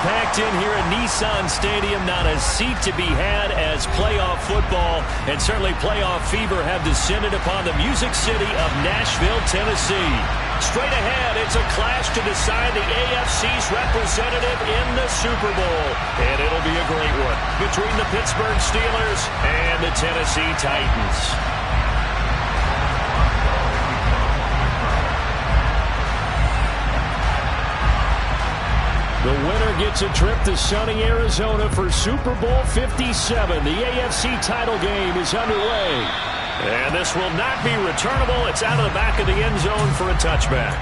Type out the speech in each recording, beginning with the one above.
packed in here at Nissan Stadium. Not a seat to be had as playoff football and certainly playoff fever have descended upon the Music City of Nashville, Tennessee. Straight ahead, it's a clash to decide the AFC's representative in the Super Bowl. And it'll be a great one between the Pittsburgh Steelers and the Tennessee Titans. The winner gets a trip to sunny Arizona for Super Bowl 57. The AFC title game is underway. And this will not be returnable. It's out of the back of the end zone for a touchback.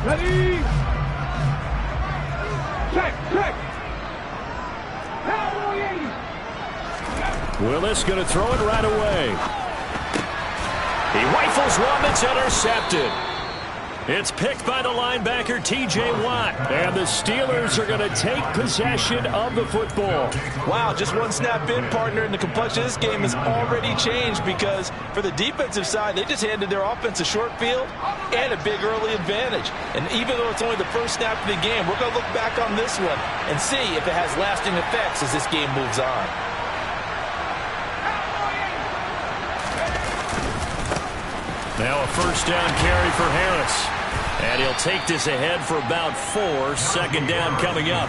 Ready? Check. Willis going to throw it right away. He rifles one that's intercepted. It's picked by the linebacker, T.J. Watt. And the Steelers are going to take possession of the football. Wow, just one snap in, partner, and the complexion of this game has already changed because for the defensive side, they just handed their offense a short field and a big early advantage. And even though it's only the first snap of the game, we're going to look back on this one and see if it has lasting effects as this game moves on. Now a first down carry for Harris. And he'll take this ahead for about 4. Second down coming up.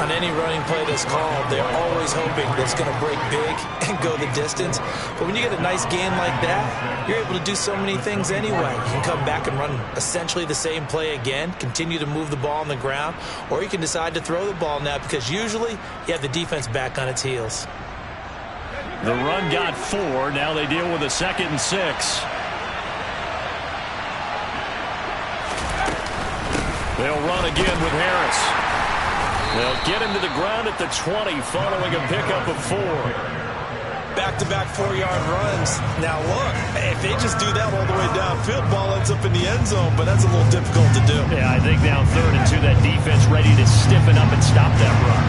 On any running play that's called, they're always hoping that it's going to break big and go the distance. But when you get a nice gain like that, you're able to do so many things anyway. You can come back and run essentially the same play again, continue to move the ball on the ground, or you can decide to throw the ball now because usually you have the defense back on its heels. The run got 4. Now they deal with a 2nd and 6. They'll run again with Harris. They'll get him to the ground at the 20 following a pickup of 4. Back-to-back 4-yard runs. Now look, if they just do that all the way downfield, ball ends up in the end zone, but that's a little difficult to do. Yeah, I think now 3rd and 2, that defense ready to stiffen up and stop that run.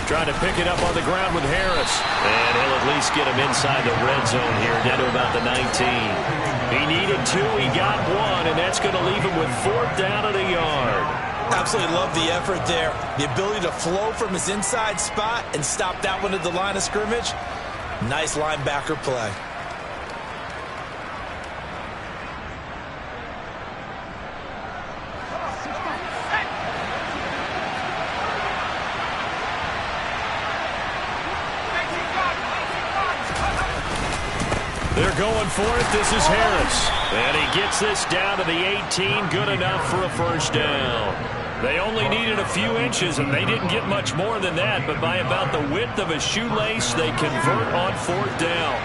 Trying to pick it up on the ground with Harris. And he'll at least get him inside the red zone here, down to about the 19. He needed 2, he got 1, and that's going to leave him with 4th down at a yard. Absolutely love the effort there. The ability to flow from his inside spot and stop that one at the line of scrimmage. Nice linebacker play. They're going for it. This is Harris. And he gets this down to the 18. Good enough for a first down. They only needed a few inches, and they didn't get much more than that. But by about the width of a shoelace, they convert on 4th down.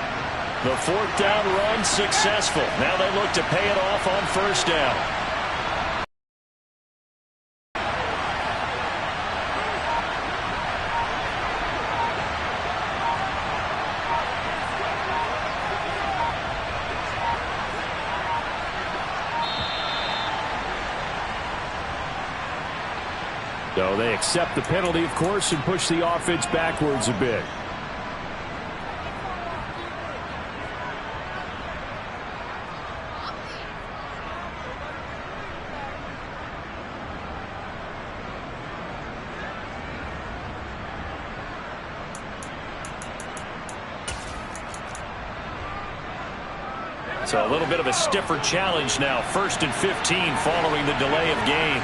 The 4th down run successful. Now they look to pay it off on 1st down. So they accept the penalty, of course, and push the offense backwards a bit. So a little bit of a stiffer challenge now. 1st and 15 following the delay of game.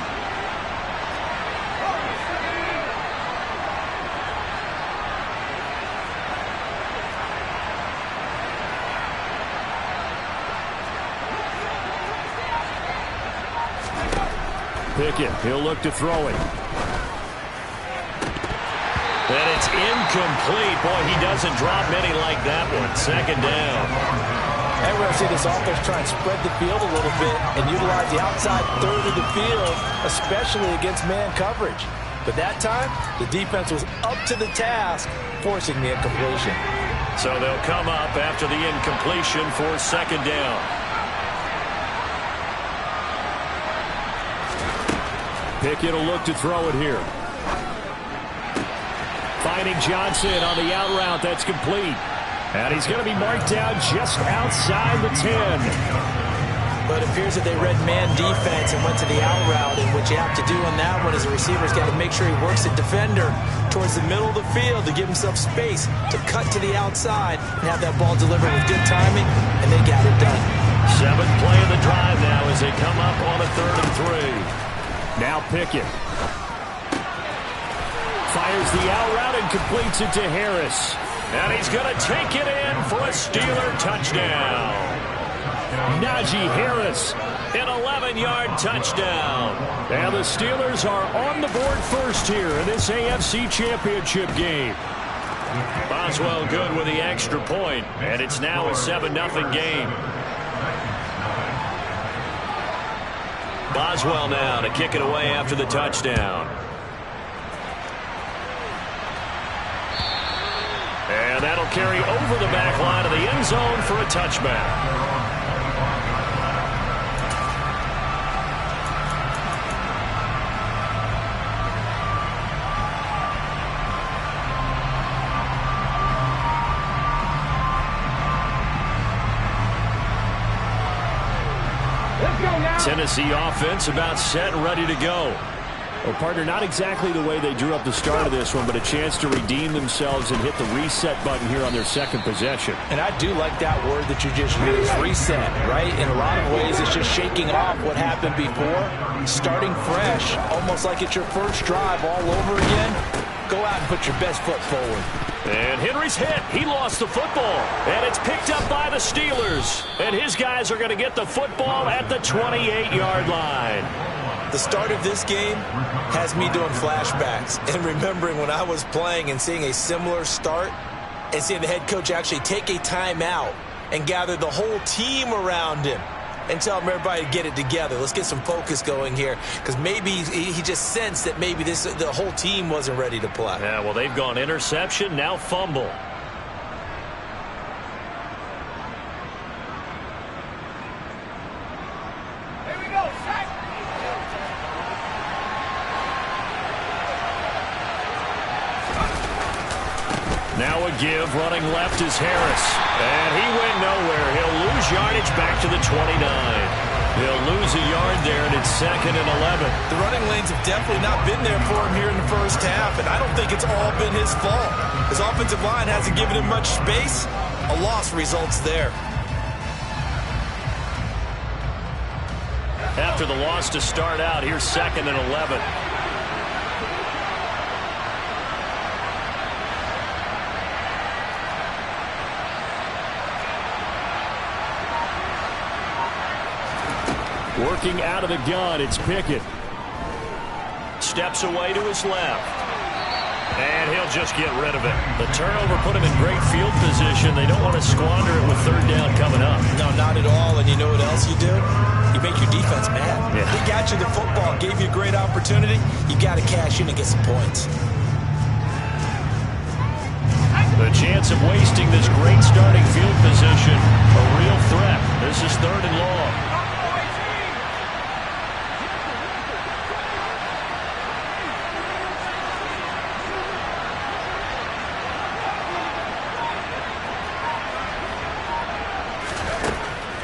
Pickett, he'll look to throw it. And it's incomplete. Boy, he doesn't drop many like that one. 2nd down. And we're going to see this offense try and spread the field a little bit and utilize the outside 3rd of the field, especially against man coverage. But that time, the defense was up to the task, forcing the incompletion. So they'll come up after the incompletion for 2nd down. Pickett will look to throw it here. Finding Johnson on the out route. That's complete. And he's going to be marked down just outside the 10. But it appears that they read man defense and went to the out route. And what you have to do on that one is the receiver's got to make sure he works the defender towards the middle of the field to give himself space to cut to the outside and have that ball delivered with good timing, and they got it done. 7th play of the drive now as they come up on a 3rd and 3. Now Pickett. Fires the out route and completes it to Harris. And he's going to take it in for a Steeler touchdown. Najee Harris, an 11-yard touchdown. And the Steelers are on the board first here in this AFC Championship game. Boswell good with the extra point, and it's now a 7-0 game. Boswell now to kick it away after the touchdown. And that'll carry over the back line of the end zone for a touchback. Tennessee offense about set and ready to go. Well, partner, not exactly the way they drew up the start of this one, but a chance to redeem themselves and hit the reset button here on their second possession. And I do like that word that you just used, reset, right? In a lot of ways, it's just shaking off what happened before, starting fresh, almost like it's your first drive all over again. Go out and put your best foot forward. And Henry's hit. He lost the football. And it's picked up by the Steelers. And his guys are going to get the football at the 28-yard line. The start of this game has me doing flashbacks and remembering when I was playing and seeing a similar start and seeing the head coach actually take a timeout and gather the whole team around him and tell everybody to get it together. Let's get some focus going here, because maybe he just sensed that maybe the whole team wasn't ready to play. Yeah, well, they've gone interception, now fumble. Here we go, sack. Now a give, running left is Harris. And he went nowhere. He'll lose yardage back to the 29. He'll lose a yard there, and it's 2nd and 11. The running lanes have definitely not been there for him here in the first half, and I don't think it's all been his fault. His offensive line hasn't given him much space. A loss results there. After the loss to start out, here's 2nd and 11. Working out of the gun, it's Pickett. Steps away to his left. And he'll just get rid of it. The turnover put him in great field position. They don't want to squander it with 3rd down coming up. No, not at all. And you know what else you do? You make your defense mad. Yeah. He got you the football, gave you a great opportunity. You got to cash in and get some points. The chance of wasting this great starting field position, a real threat. This is 3rd and long.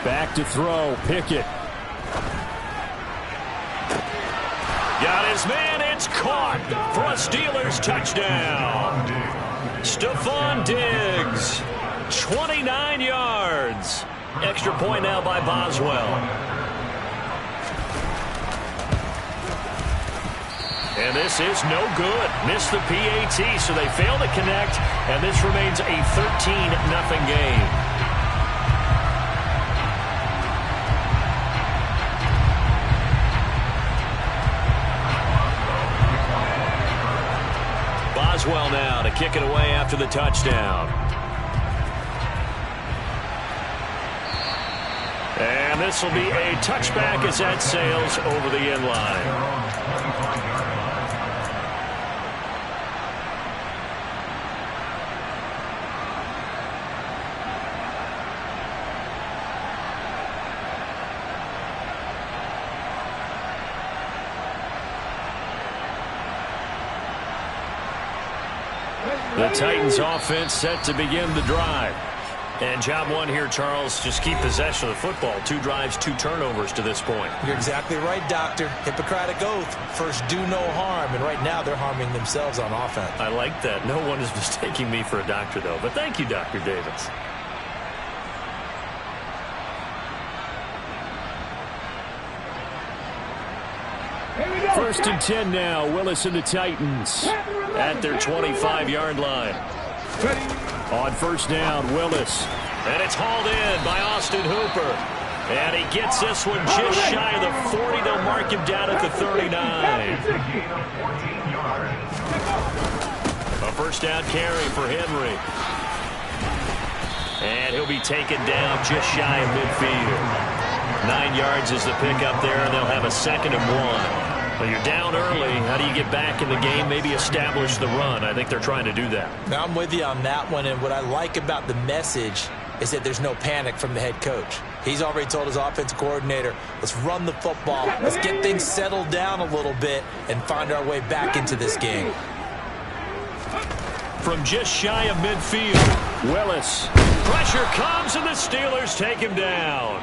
Back to throw, Pickett. Got his man, it's caught for a Steelers touchdown. Stephon Diggs, 29 yards. Extra point now by Boswell. And this is no good. Missed the PAT, so they fail to connect, and this remains a 13-0 game. Boswell now to kick it away after the touchdown. And this will be a touchback as that sails over the end line. The Titans offense set to begin the drive. And job one here, Charles, just keep possession of the football. 2 drives, 2 turnovers to this point. You're exactly right, Doctor. Hippocratic oath. First, do no harm. And right now, they're harming themselves on offense. I like that. No one is mistaking me for a doctor, though. But thank you, Dr. Davis. First and 10 now. Willis and the Titans at their 25-yard line. On first down, Willis. And it's hauled in by Austin Hooper. And he gets this one just shy of the 40. They'll mark him down at the 39. A first down carry for Henry. And he'll be taken down just shy of midfield. 9 yards is the pickup there, and they'll have a 2nd and 1. Well, you're down early. How do you get back in the game? Maybe establish the run. I think they're trying to do that. Now, I'm with you on that one, and what I like about the message is that there's no panic from the head coach. He's already told his offensive coordinator, let's run the football, let's get things settled down a little bit and find our way back into this game. From just shy of midfield, Willis. Pressure comes, and the Steelers take him down.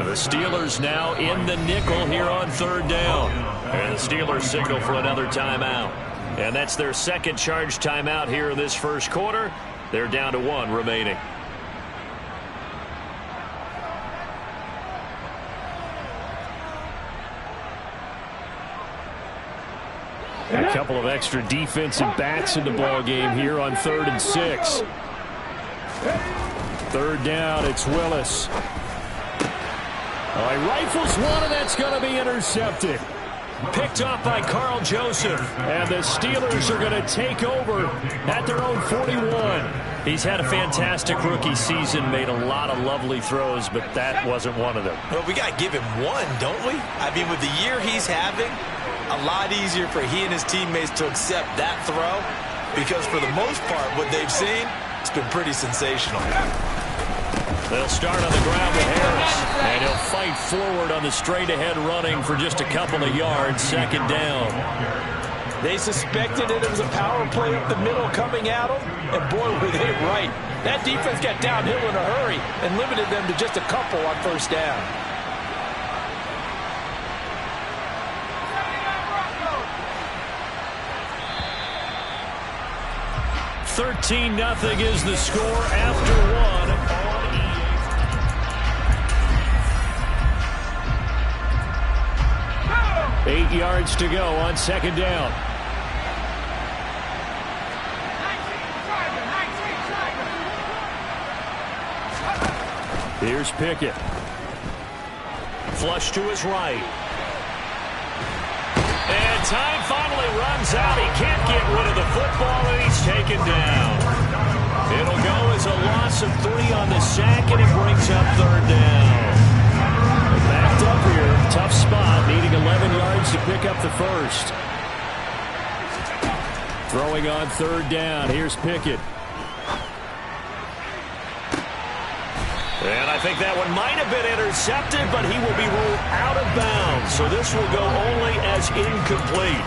The Steelers now in the nickel here on 3rd down. And the Steelers signal for another timeout. And that's their 2nd charge timeout here in this first quarter. They're down to 1 remaining. A couple of extra defensive backs in the ball game here on 3rd and 6. 3rd down, it's Willis. He rifles one, and that's going to be intercepted. Picked up by Carl Joseph. And the Steelers are going to take over at their own 41. He's had a fantastic rookie season, made a lot of lovely throws, but that wasn't one of them. Well, we got to give him one, don't we? I mean, with the year he's having, a lot easier for he and his teammates to accept that throw, because for the most part, what they've seen, it's been pretty sensational. They'll start on the ground with Harris, and he'll fight forward on the straight-ahead running for just a couple of yards, 2nd down. They suspected it was a power play up the middle coming at them, and boy, were they right. That defense got downhill in a hurry and limited them to just a couple on 1st down. 13-0 is the score after 1. 8 yards to go on 2nd down. Here's Pickett. Flush to his right. And time finally runs out. He can't get rid of the football, and he's taken down. It'll go as a loss of 3 on the sack, and it brings up 3rd down. Backed up here. Tough spot, needing 11 yards to pick up the first. Throwing on 3rd down. Here's Pickett. And I think that one might have been intercepted, but he will be ruled out of bounds. So this will go only as incomplete.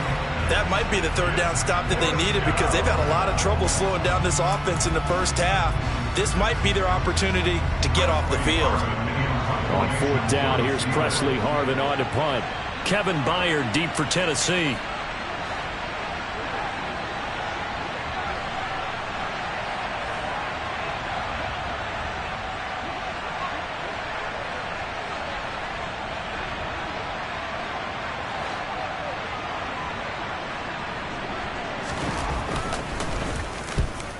That might be the 3rd down stop that they needed, because they've had a lot of trouble slowing down this offense in the first half. This might be their opportunity to get off the field. On 4th down, here's Presley Harvin on to punt. Kevin Byard deep for Tennessee.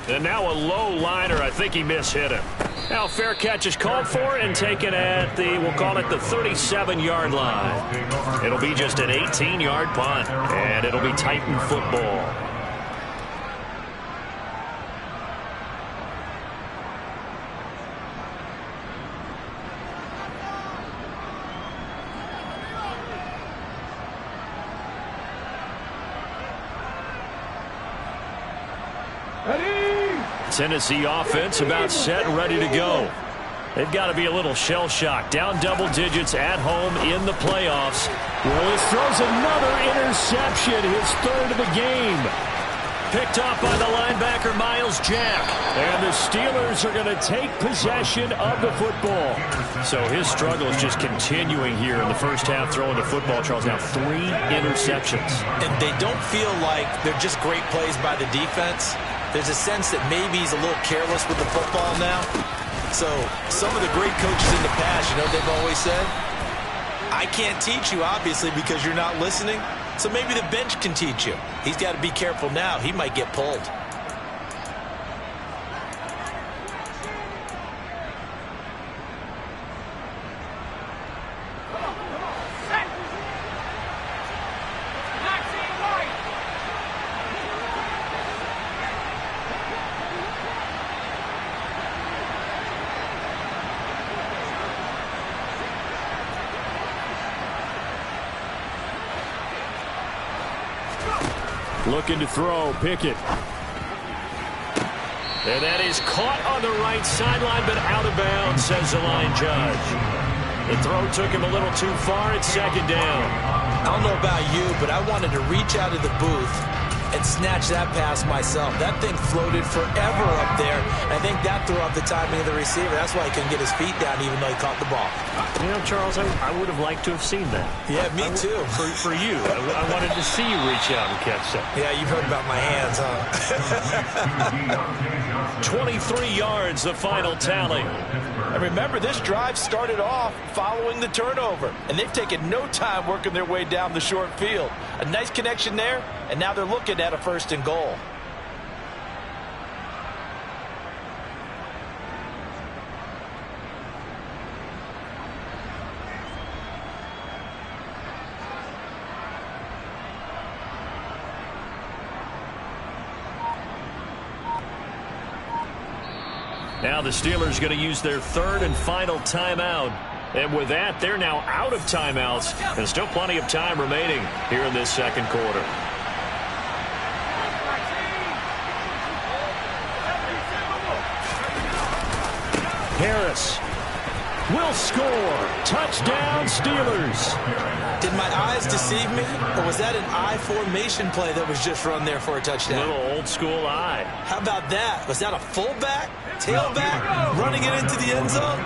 And now a low liner. I think he mishit him. Now fair catch is called for and taken at the, we'll call it the 37-yard line. It'll be just an 18-yard punt, and it'll be Titan football. Tennessee offense about set and ready to go. They've got to be a little shell-shocked. Down double digits at home in the playoffs. Willis throws another interception, his 3rd of the game. Picked off by the linebacker, Myles Jack. And the Steelers are going to take possession of the football. So his struggle is just continuing here in the first half, throwing the football. Charles, now 3 interceptions. And they don't feel like they're just great plays by the defense. There's a sense that maybe he's a little careless with the football now. So some of the great coaches in the past, you know what they've always said? I can't teach you, obviously, because you're not listening. So maybe the bench can teach you. He's got to be careful now. He might get pulled. Looking to throw, Pickett. And that is caught on the right sideline, but out of bounds, says the line judge. The throw took him a little too far at second down. I don't know about you, but I wanted to reach out of the booth and snatch that pass myself. That thing floated forever up there. I think that threw off the timing of the receiver. That's why he couldn't get his feet down even though he caught the ball. You know, Charles, I would have liked to have seen that. Yeah, me too. For you. I wanted to see you reach out and catch that. Yeah, you've heard about my hands, huh? 23 yards, the final tally. And remember, this drive started off following the turnover, and they've taken no time working their way down the short field. A nice connection there, and now they're looking at a 1st and goal. Now the Steelers going to use their 3rd and final timeout. And with that, they're now out of timeouts. And still plenty of time remaining here in this 2nd quarter. Harris will score. Touchdown, Steelers. Did my eyes deceive me, or was that an I formation play that was just run there for a touchdown? Little old school eye. How about that? Was that a fullback, tailback, running it into the end zone?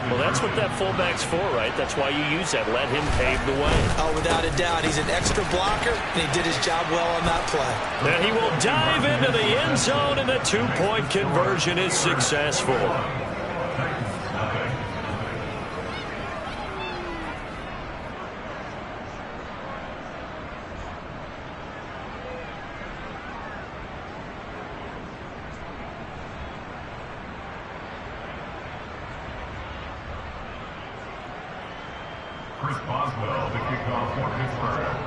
Well, that's what that fullback's for, right? That's why you use that. Let him pave the way. Oh, without a doubt. He's an extra blocker, and he did his job well on that play. And he will dive into the end zone, and the 2-point conversion is successful. Chris Boswell, the kickoff for Pittsburgh.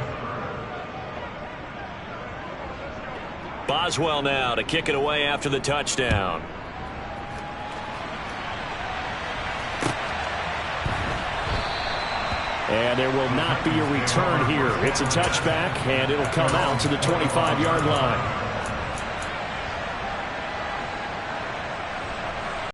Boswell now to kick it away after the touchdown. And there will not be a return here. It's a touchback, and it'll come out to the 25-yard line.